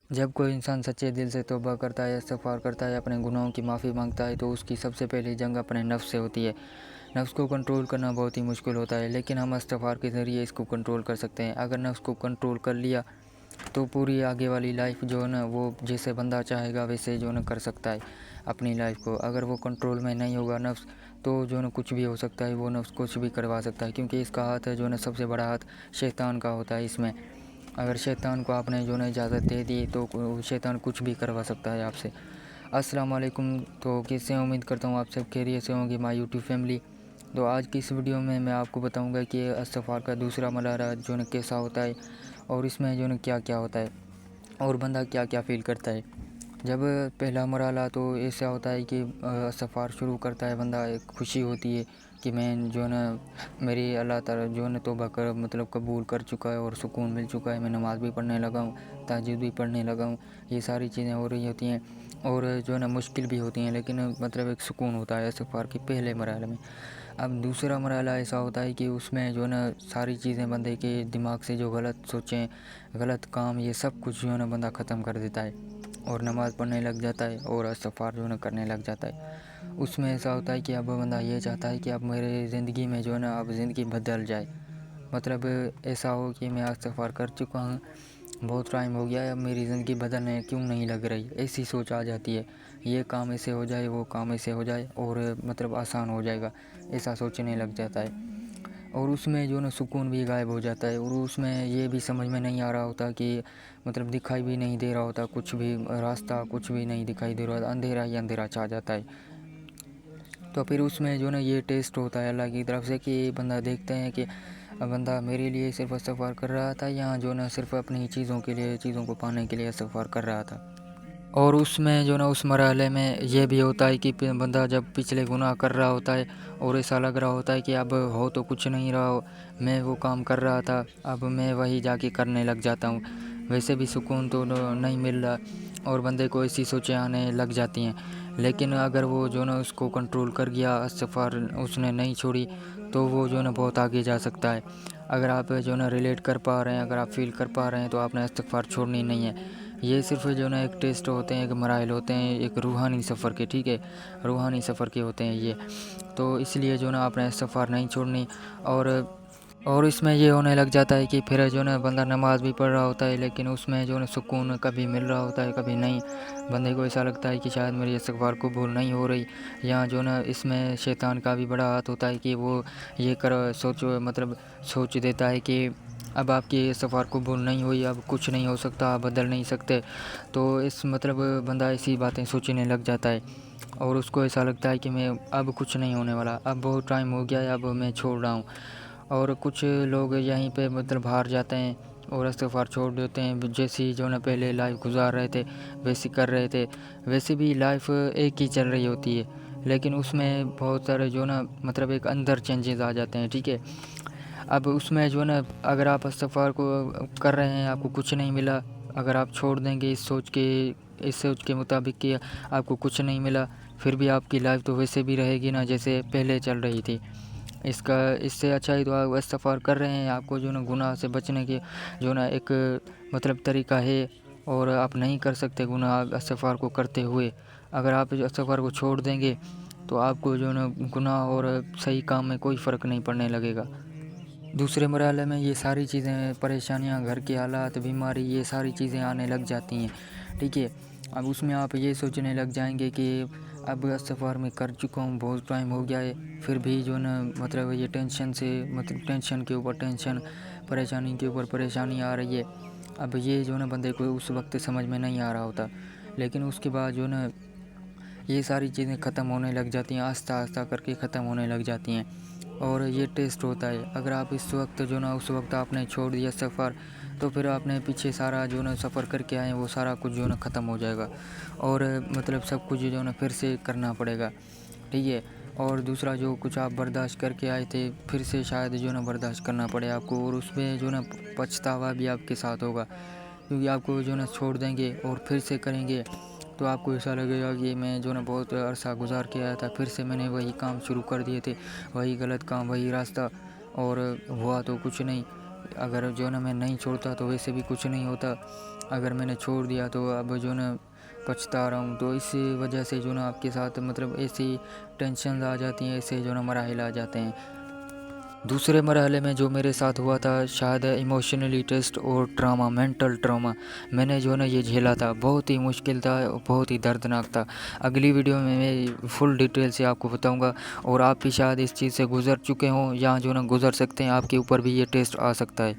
जब कोई इंसान सच्चे दिल से तौबा करता है, इस्तिग़फ़ार करता है, अपने गुनाहों की माफ़ी मांगता है, तो उसकी सबसे पहली जंग अपने नफ्स से होती है। नफ्स को कंट्रोल करना बहुत ही मुश्किल होता है, लेकिन हम इस्तिग़फ़ार के ज़रिए इसको कंट्रोल कर सकते हैं। अगर नफ्स को कंट्रोल कर लिया तो पूरी आगे वाली लाइफ जो है ना, वो जैसे बंदा चाहेगा वैसे जो है ना कर सकता है अपनी लाइफ को। अगर वो कंट्रोल में नहीं होगा नफ्स, तो जो है ना कुछ भी हो सकता है, वो नफ्स कुछ भी करवा सकता है, क्योंकि इसका हाथ है जो है ना, सबसे बड़ा हाथ शैतान का होता है इसमें। अगर शैतान को आपने जो है इजाज़त दे दी तो शैतान कुछ भी करवा सकता है आपसे। अस्सलाम वालेकुम। तो कैसे उम्मीद करता हूँ आप सब खैरियत से होंगे माय यूट्यूब फैमिली। तो आज की इस वीडियो में मैं आपको बताऊंगा कि इस्तिग़फ़ार का दूसरा मरहला जो है कैसा होता है, और इसमें जो है क्या क्या होता है, और बंदा क्या क्या फ़ील करता है। जब पहला मरहला तो ऐसा होता है कि इस्तिग़फ़ार शुरू करता है बंदा, एक खुशी होती है कि मैं जो है ना, मेरी अल्लाह ताला जो है ना तौबा कर मतलब कबूल कर चुका है, और सुकून मिल चुका है, मैं नमाज़ भी पढ़ने लगा हूँ, तहज्जुद भी पढ़ने लगा हूँ। ये सारी चीज़ें हो रही होती हैं, और जो है ना मुश्किल भी होती हैं, लेकिन मतलब एक सुकून होता है इस्तिग़फ़ार के पहले मरहले में। अब दूसरा मरहला ऐसा होता है कि उसमें जो है ना सारी चीज़ें बंदे के दिमाग से जो गलत सोचें, गलत काम, ये सब कुछ जो है ना बंदा ख़त्म कर देता है, और नमाज़ पढ़ने लग जाता है, और इस्तिग़फ़ार जो है ना करने लग जाता है। उसमें ऐसा होता है कि अब बंदा ये चाहता है कि अब मेरे ज़िंदगी में जो है ना अब ज़िंदगी बदल जाए। मतलब ऐसा हो कि मैं इस्तिग़फ़ार कर चुका हूँ, बहुत टाइम हो गया है, अब मेरी ज़िंदगी बदलने क्यों नहीं लग रही, ऐसी सोच आ जाती है। ये काम ऐसे हो जाए, वो काम ऐसे हो जाए, और मतलब आसान हो जाएगा, ऐसा सोचने लग जाता है। और उसमें जो है ना सुकून भी गायब हो जाता है, और उसमें ये भी समझ में नहीं आ रहा होता कि मतलब दिखाई भी नहीं दे रहा होता कुछ भी, रास्ता कुछ भी नहीं दिखाई दे रहा होता, अंधेरा ही अंधेरा छा जाता है। तो फिर उसमें जो है ना ये टेस्ट होता है अल्लाह की तरफ से कि बंदा देखते हैं कि बंदा मेरे लिए सिर्फ़ इस्तिग़फ़ार कर रहा था, या जो है ना सिर्फ़ अपनी चीज़ों के लिए, चीज़ों को पाने के लिए इस्तिग़फ़ार कर रहा था। और उसमें जो ना उस मरहले में ये भी होता है कि बंदा जब पिछले गुनाह कर रहा होता है, और ऐसा लग रहा होता है कि अब हो तो कुछ नहीं रहा हो, मैं वो काम कर रहा था, अब मैं वही जाके करने लग जाता हूँ, वैसे भी सुकून तो नहीं मिल रहा, और बंदे को ऐसी सोचें आने लग जाती हैं। लेकिन अगर वो जो ना उसको कंट्रोल कर गया, इस्तिग़फ़ार उसने नहीं छोड़ी, तो वो जो ना बहुत आगे जा सकता है। अगर आप जो ना रिलेट कर पा रहे हैं, अगर आप फ़ील कर पा रहे हैं, तो आपने इस्तिग़फ़ार छोड़नी नहीं है। ये सिर्फ़ जो ना एक टेस्ट होते हैं, एक मराइल होते हैं, एक रूहानी सफ़र के, ठीक है, रूहानी सफ़र के होते हैं ये। तो इसलिए जो ना आपने इस्तिग़फ़ार नहीं छोड़नी। और इसमें ये होने लग जाता है कि फिर जो ना बंदा नमाज़ भी पढ़ रहा होता है, लेकिन उसमें जो ना सुकून कभी मिल रहा होता है, कभी नहीं। बंदे को ऐसा लगता है कि शायद मेरी इस्तिग़फ़ार कबूल नहीं हो रही, या जो ना इसमें शैतान का भी बड़ा हाथ होता है कि वो ये सोच देता है कि अब आपकी इस्तिग़फ़ार कबूल नहीं हुई, अब कुछ नहीं हो सकता, आप बदल नहीं सकते। तो बंदा ऐसी बातें सोचने लग जाता है, और उसको ऐसा लगता है कि मैं अब कुछ नहीं होने वाला, अब बहुत टाइम हो गया है, अब मैं छोड़ रहा हूँ। और कुछ लोग यहीं पे मतलब हार जाते हैं, और इस्तिग़फ़ार छोड़ देते हैं। जैसी जो ना पहले लाइफ गुजार रहे थे, वैसी कर रहे थे, वैसे भी लाइफ एक ही चल रही होती है, लेकिन उसमें बहुत सारे जो ना मतलब एक अंदर चेंजेस आ जाते हैं, ठीक है। अब उसमें जो ना अगर आप इस्तिग़फ़ार को कर रहे हैं, आपको कुछ नहीं मिला, अगर आप छोड़ देंगे इस सोच के मुताबिक कि आपको कुछ नहीं मिला, फिर भी आपकी लाइफ तो वैसे भी रहेगी ना जैसे पहले चल रही थी। इससे अच्छा ही तो आप इस्तिग़फ़ार कर रहे हैं। आपको जो ना गुनाह से बचने के जो ना एक मतलब तरीका है, और आप नहीं कर सकते गुनाह इस्तिग़फ़ार को करते हुए। अगर आप इस्तिग़फ़ार को छोड़ देंगे, तो आपको जो ना गुनाह और सही काम में कोई फ़र्क नहीं पड़ने लगेगा। दूसरे मरहले में ये सारी चीज़ें, परेशानियाँ, घर के हालात, बीमारी, ये सारी चीज़ें आने लग जाती हैं, ठीक है। अब उसमें आप ये सोचने लग जाएंगे कि अब इस्तिग़फ़ार मैं कर चुका हूँ, बहुत टाइम हो गया है, फिर भी जो ना मतलब ये टेंशन के ऊपर टेंशन, परेशानी के ऊपर परेशानी आ रही है। अब ये जो ना बंदे को उस वक्त समझ में नहीं आ रहा होता, लेकिन उसके बाद जो ना ये सारी चीज़ें ख़त्म होने लग जाती हैं, आस्ता आस्ता करके ख़त्म होने लग जाती हैं, और ये टेस्ट होता है। अगर आप उस वक्त आपने छोड़ दिया सफ़र, तो फिर आपने पीछे सारा जो ना सफ़र करके आए वो सारा कुछ जो ना ख़त्म हो जाएगा, और मतलब सब कुछ जो ना फिर से करना पड़ेगा, ठीक है। और दूसरा जो कुछ आप बर्दाश्त करके आए थे, फिर से शायद जो ना बर्दाश्त करना पड़े आपको, और उसमें जो ना पछतावा भी आपके साथ होगा, क्योंकि आपको जो ना छोड़ देंगे और फिर से करेंगे, तो आपको ऐसा लगेगा कि मैं जो ना बहुत अरसा गुजार के आया था, फिर से मैंने वही काम शुरू कर दिए थे, वही गलत काम, वही रास्ता, और हुआ तो कुछ नहीं। अगर जो ना मैं नहीं छोड़ता तो वैसे भी कुछ नहीं होता। اگر میں نے چھوڑ دیا تو اب جو نا پچھتا رہا ہوں. تو اسی وجہ سے جو نا آپ کے ساتھ مطلب ایسی ٹینشنز آ جاتی ہیں, ایسے جو نا مراحل آ جاتے ہیں. دوسرے مرحلے میں جو میرے ساتھ ہوا تھا شاید ایموشنلی ٹیسٹ اور ٹراما, مینٹل ٹراما. میں نے جو نا یہ جھیلا تھا, بہت ہی مشکل تھا, بہت ہی دردناک تھا. اگلی ویڈیو میں میں فل ڈیٹیل سے آپ کو بتاؤں گا, اور آپ بھی شاید اس چیز سے گزر چکے ہوں یا جو نا گزر سکتے ہیں, آپ کے اوپر بھی یہ ٹیسٹ آ سکتا ہے.